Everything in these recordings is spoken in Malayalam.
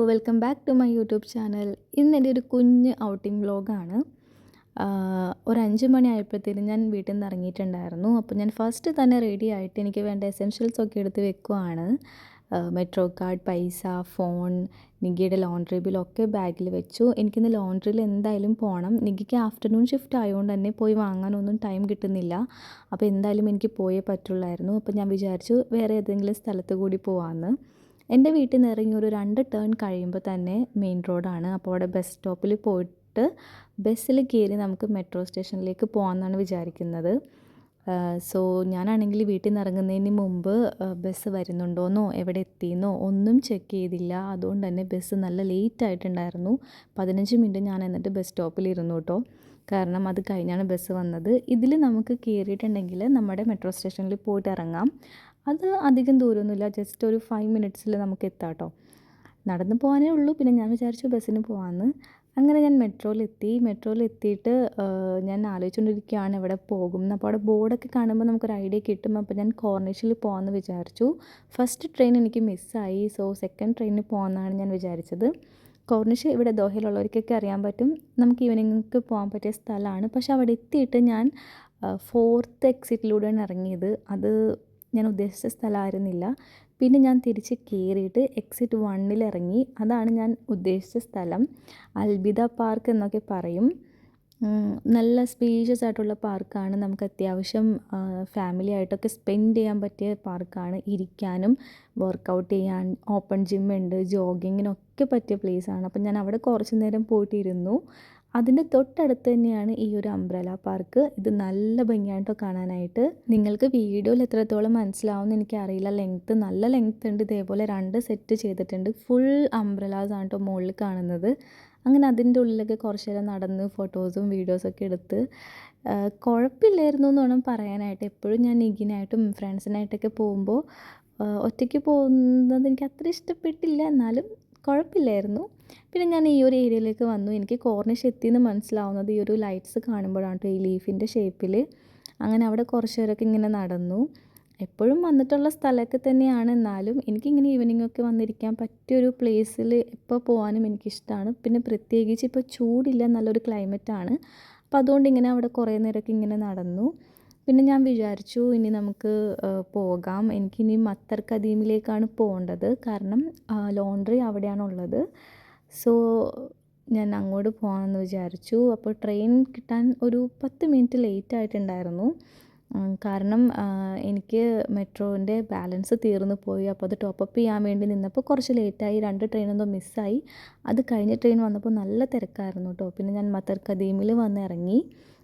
Welcome back to my YouTube channel. ഇന്ന് എൻ്റെ ഒരു കുഞ്ഞ് ഔട്ടിംഗ് വ്ലോഗാണ്. ഒരു 5 മണി ആയപ്പോഴത്തേനും ഞാൻ വീട്ടിൽ നിന്ന് ഇറങ്ങിയിട്ടുണ്ടായിരുന്നു. അപ്പോൾ ഞാൻ ഫസ്റ്റ് തന്നെ റെഡി ആയിട്ട് എനിക്ക് വേണ്ട എസെൻഷ്യൽസ് ഒക്കെ എടുത്ത് വെക്കുവാണ്. മെട്രോ കാർഡ്, പൈസ, ഫോൺ, നികിയുടെ ലോണ്ട്രി ബില്ലൊക്കെ ബാഗിൽ വെച്ചു. എനിക്കിന്ന് ലോണ്ട്രിയിൽ എന്തായാലും പോകണം. നികിക്ക് ആഫ്റ്റർനൂൺ ഷിഫ്റ്റ് ആയതുകൊണ്ട് തന്നെ പോയി വാങ്ങാനൊന്നും ടൈം കിട്ടുന്നില്ല. അപ്പോൾ എന്തായാലും എനിക്ക് പോയേ പറ്റുള്ളായിരുന്നു. അപ്പോൾ ഞാൻ വിചാരിച്ചു വേറെ ഏതെങ്കിലും സ്ഥലത്ത് കൂടി പോകാമെന്ന്. എൻ്റെ വീട്ടിൽ നിന്ന് ഇറങ്ങി ഒരു 2 ടേൺ കഴിയുമ്പോൾ തന്നെ മെയിൻ റോഡാണ്. അപ്പോൾ അവിടെ ബസ് സ്റ്റോപ്പിൽ പോയിട്ട് ബസ്സിൽ കയറി നമുക്ക് മെട്രോ സ്റ്റേഷനിലേക്ക് പോകാമെന്നാണ് വിചാരിക്കുന്നത്. സോ ഞാനാണെങ്കിൽ വീട്ടിൽ നിന്ന് ഇറങ്ങുന്നതിന് മുമ്പ് ബസ് വരുന്നുണ്ടോയെന്നോ എവിടെ എത്തിയെന്നോ ഒന്നും ചെക്ക് ചെയ്തില്ല. അതുകൊണ്ട് തന്നെ ബസ് നല്ല ലേറ്റ് ആയിട്ടുണ്ടായിരുന്നു. 15 മിനിറ്റ് ഞാൻ എന്നിട്ട് ബസ് സ്റ്റോപ്പിൽ ഇരുന്നു കേട്ടോ. കാരണം അത് കഴിഞ്ഞാണ് ബസ് വന്നത്. ഇതിൽ നമുക്ക് കയറിയിട്ടുണ്ടെങ്കിൽ നമ്മുടെ മെട്രോ സ്റ്റേഷനിൽ പോയിട്ട് ഇറങ്ങാം. അത് അധികം ദൂരമൊന്നുമില്ല, ജസ്റ്റ് ഒരു 5 മിനിറ്റ്സിൽ നമുക്ക് എത്താം കേട്ടോ. നടന്ന് പോകാനേ ഉള്ളൂ. പിന്നെ ഞാൻ വിചാരിച്ചു ബസ്സിന് പോകാമെന്ന്. അങ്ങനെ ഞാൻ മെട്രോയിലെത്തിയിട്ട് ഞാൻ ആലോചിച്ചുകൊണ്ടിരിക്കുകയാണ് എവിടെ പോകും എന്ന്. അപ്പോൾ അവിടെ ബോർഡൊക്കെ കാണുമ്പോൾ നമുക്കൊരു ഐഡിയ കിട്ടും. അപ്പോൾ ഞാൻ കോർണിഷിൽ പോകാമെന്ന് വിചാരിച്ചു. ഫസ്റ്റ് ട്രെയിൻ എനിക്ക് മിസ്സായി. സോ സെക്കൻഡ് ട്രെയിനിന് പോകാമെന്നാണ് ഞാൻ വിചാരിച്ചത്. കോർണിഷ് ഇവിടെ ദോഹയിലുള്ളവർക്കൊക്കെ അറിയാൻ പറ്റും. നമുക്ക് ഈവനിങ്ങൾക്ക് പോകാൻ പറ്റിയ സ്ഥലമാണ്. പക്ഷേ അവിടെ എത്തിയിട്ട് ഞാൻ 4th എക്സിറ്റിലൂടെയാണ് ഇറങ്ങിയത്. അത് ഞാൻ ഉദ്ദേശിച്ച സ്ഥലമായിരുന്നില്ല. പിന്നെ ഞാൻ തിരിച്ച് കയറിയിട്ട് എക്സിറ്റ് 1 ഇറങ്ങി. അതാണ് ഞാൻ ഉദ്ദേശിച്ച സ്ഥലം. അൽബിദ പാർക്ക് എന്നൊക്കെ പറയും. നല്ല സ്പേഷ്യസ് ആയിട്ടുള്ള പാർക്കാണ്. നമുക്ക് അത്യാവശ്യം ഫാമിലി ആയിട്ടൊക്കെ സ്പെൻഡ് ചെയ്യാൻ പറ്റിയ പാർക്കാണ്. ഇരിക്കാനും വർക്കൗട്ട് ചെയ്യാൻ ഓപ്പൺ ജിമ്മുണ്ട്, ജോഗിങ്ങിനൊക്കെ പറ്റിയ പ്ലേസാണ്. അപ്പം ഞാൻ അവിടെ കുറച്ച് നേരം പോയിട്ടിരുന്നു. അതിൻ്റെ തൊട്ടടുത്ത് തന്നെയാണ് ഈ ഒരു അംബ്രല പാർക്ക്. ഇത് നല്ല ഭംഗിയായിട്ടോ കാണാനായിട്ട്. നിങ്ങൾക്ക് വീഡിയോയിൽ എത്രത്തോളം മനസ്സിലാവുമെന്ന് എനിക്കറിയില്ല. നല്ല ലെങ്ത് ഉണ്ട്. ഇതേപോലെ 2 സെറ്റ് ചെയ്തിട്ടുണ്ട്. ഫുൾ അംബ്രലാസ് ആണ് കേട്ടോ മുകളിൽ കാണുന്നത്. അങ്ങനെ അതിൻ്റെ ഉള്ളിലൊക്കെ കുറച്ച് നേരം നടന്ന് ഫോട്ടോസും വീഡിയോസൊക്കെ എടുത്ത് കുഴപ്പമില്ലായിരുന്നു എന്ന് വേണം പറയാനായിട്ട്. എപ്പോഴും ഞാൻ നിഗിനായിട്ടും ഫ്രണ്ട്സിനായിട്ടൊക്കെ പോകുമ്പോൾ ഒറ്റയ്ക്ക് പോകുന്നത് എനിക്ക് അത്ര ഇഷ്ടപ്പെട്ടില്ല. എന്നാലും കുഴപ്പമില്ലായിരുന്നു. പിന്നെ ഞാൻ ഈ ഒരു ഏരിയയിലേക്ക് വന്നു. എനിക്ക് കോർണിഷ് എത്തിയെന്ന് മനസ്സിലാവുന്നത് ഈ ഒരു ലൈറ്റ്സ് കാണുമ്പോഴാണ് കേട്ടോ, ഈ ലീഫിൻ്റെ ഷേപ്പിൽ. അങ്ങനെ അവിടെ കുറച്ച് നേരമൊക്കെ ഇങ്ങനെ നടന്നു. എപ്പോഴും വന്നിട്ടുള്ള സ്ഥലമൊക്കെ തന്നെയാണ്. എന്നാലും എനിക്കിങ്ങനെ ഈവനിങ് ഒക്കെ വന്നിരിക്കാൻ പറ്റിയൊരു പ്ലേസിൽ എപ്പോൾ പോകാനും എനിക്കിഷ്ടമാണ്. പിന്നെ പ്രത്യേകിച്ച് ഇപ്പോൾ ചൂടില്ല, നല്ലൊരു ക്ലൈമറ്റാണ്. അപ്പോൾ അതുകൊണ്ട് ഇങ്ങനെ അവിടെ കുറേ നേരമൊക്കെ ഇങ്ങനെ നടന്നു. പിന്നെ ഞാൻ വിചാരിച്ചു ഇനി നമുക്ക് പോകാം. എനിക്കിനി മത്തർ കദീമിലേക്കാണ് പോകേണ്ടത്. കാരണം ലോണ്ട്രി അവിടെയാണുള്ളത്. സോ ഞാൻ അങ്ങോട്ട് പോകാമെന്ന് വിചാരിച്ചു. അപ്പോൾ ട്രെയിൻ കിട്ടാൻ ഒരു 10 മിനിറ്റ് ലേറ്റ് ആയിട്ടുണ്ടായിരുന്നു. കാരണം എനിക്ക് മെട്രോൻ്റെ ബാലൻസ് തീർന്നു പോയി. അപ്പോൾ അത് ടോപ്പപ്പ് ചെയ്യാൻ വേണ്ടി നിന്നപ്പോൾ കുറച്ച് ലേറ്റായി. 2 ട്രെയിൻ എന്തോ മിസ്സായി. അത് കഴിഞ്ഞ ട്രെയിൻ വന്നപ്പോൾ നല്ല തിരക്കായിരുന്നു കേട്ടോ. പിന്നെ ഞാൻ മത്തർ കദീമിൽ വന്ന് ഇറങ്ങി.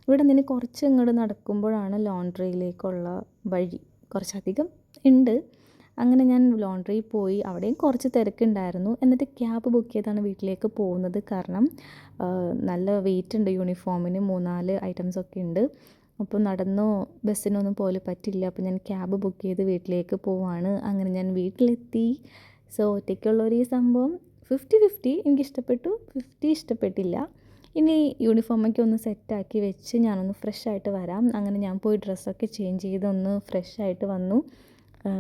ഇവിടെ നിന്ന് കുറച്ച് ഇങ്ങോട്ട് നടക്കുമ്പോഴാണ് ലോണ്ട്രിയിലേക്കുള്ള വഴി. കുറച്ചധികം ഉണ്ട്. അങ്ങനെ ഞാൻ ലോണ്ട്രിയിൽ പോയി. അവിടെയും കുറച്ച് തിരക്കുണ്ടായിരുന്നു. എന്നിട്ട് ക്യാബ് ബുക്ക് ചെയ്താണ് വീട്ടിലേക്ക് പോകുന്നത്. കാരണം നല്ല വെയിറ്റ് ഉണ്ട് യൂണിഫോമിന്. 3-4 ഐറ്റംസൊക്കെ ഉണ്ട്. അപ്പോൾ നടന്നോ ബസ്സിനൊന്നും പോലെ പറ്റില്ല. അപ്പോൾ ഞാൻ ക്യാബ് ബുക്ക് ചെയ്ത് വീട്ടിലേക്ക് പോവാണ്. അങ്ങനെ ഞാൻ വീട്ടിലെത്തി. സോ ഒറ്റയ്ക്കുള്ളൊരു ഈ സംഭവം 50-50 എനിക്കിഷ്ടപ്പെട്ടു, 50 ഇഷ്ടപ്പെട്ടില്ല. ഇനി യൂണിഫോമൊക്കെ ഒന്ന് സെറ്റാക്കി വെച്ച് ഞാനൊന്ന് ഫ്രഷായിട്ട് വരാം. അങ്ങനെ ഞാൻ പോയി ഡ്രസ്സൊക്കെ ചേഞ്ച് ചെയ്ത് ഒന്ന് ഫ്രഷായിട്ട് വന്നു.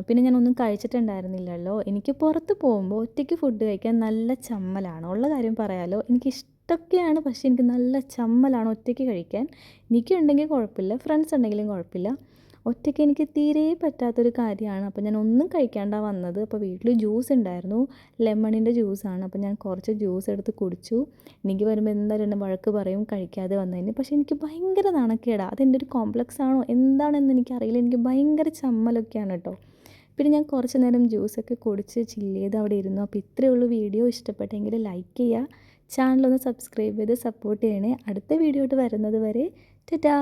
പിന്നെ ഞാനൊന്നും കഴിച്ചിട്ടുണ്ടായിരുന്നില്ലല്ലോ. എനിക്ക് പുറത്ത് പോകുമ്പോൾ ഒറ്റയ്ക്ക് ഫുഡ് കഴിക്കാൻ നല്ല ചമ്മലാണ്. ഉള്ള കാര്യം പറയാമല്ലോ. എനിക്കിഷ്ടമൊക്കെയാണ്, പക്ഷേ എനിക്ക് നല്ല ചമ്മലാണ് ഒറ്റയ്ക്ക് കഴിക്കാൻ. എനിക്കുണ്ടെങ്കിൽ കുഴപ്പമില്ല, ഫ്രണ്ട്സ് ഉണ്ടെങ്കിലും കുഴപ്പമില്ല. ഒറ്റയ്ക്ക് എനിക്ക് തീരെ പറ്റാത്തൊരു കാര്യമാണ്. അപ്പോൾ ഞാൻ ഒന്നും കഴിക്കാണ്ടാണ് വന്നത്. അപ്പോൾ വീട്ടിൽ ജ്യൂസ് ഉണ്ടായിരുന്നു, ലെമണിൻ്റെ ജ്യൂസാണ്. അപ്പോൾ ഞാൻ കുറച്ച് ജ്യൂസ് എടുത്ത് കുടിച്ചു. എനിക്ക് വരുമ്പോൾ എന്തായാലും എന്നെ വഴക്ക് പറയും കഴിക്കാതെ വന്നതിന്. പക്ഷേ എനിക്ക് ഭയങ്കര നാണക്കേടാണ്. അതെൻ്റെ ഒരു കോംപ്ലക്സ് ആണോ എന്താണെന്ന് എനിക്കറിയില്ല. എനിക്ക് ഭയങ്കര ചമ്മലൊക്കെയാണ് കേട്ടോ. പിന്നെ ഞാൻ കുറച്ച് നേരം ജ്യൂസൊക്കെ കുടിച്ച് ചില്ല് ചെയ്ത് അവിടെ ഇരുന്നു. അപ്പോൾ ഇത്രയേ ഉള്ളൂ. വീഡിയോ ഇഷ്ടപ്പെട്ടെങ്കിൽ ലൈക്ക് ചെയ്യുക, ചാനലൊന്ന് സബ്സ്ക്രൈബ് ചെയ്ത് സപ്പോർട്ട് ചെയ്യണേ. അടുത്ത വീഡിയോ ആയിട്ട് വരുന്നത് വരെ ടാറ്റാ.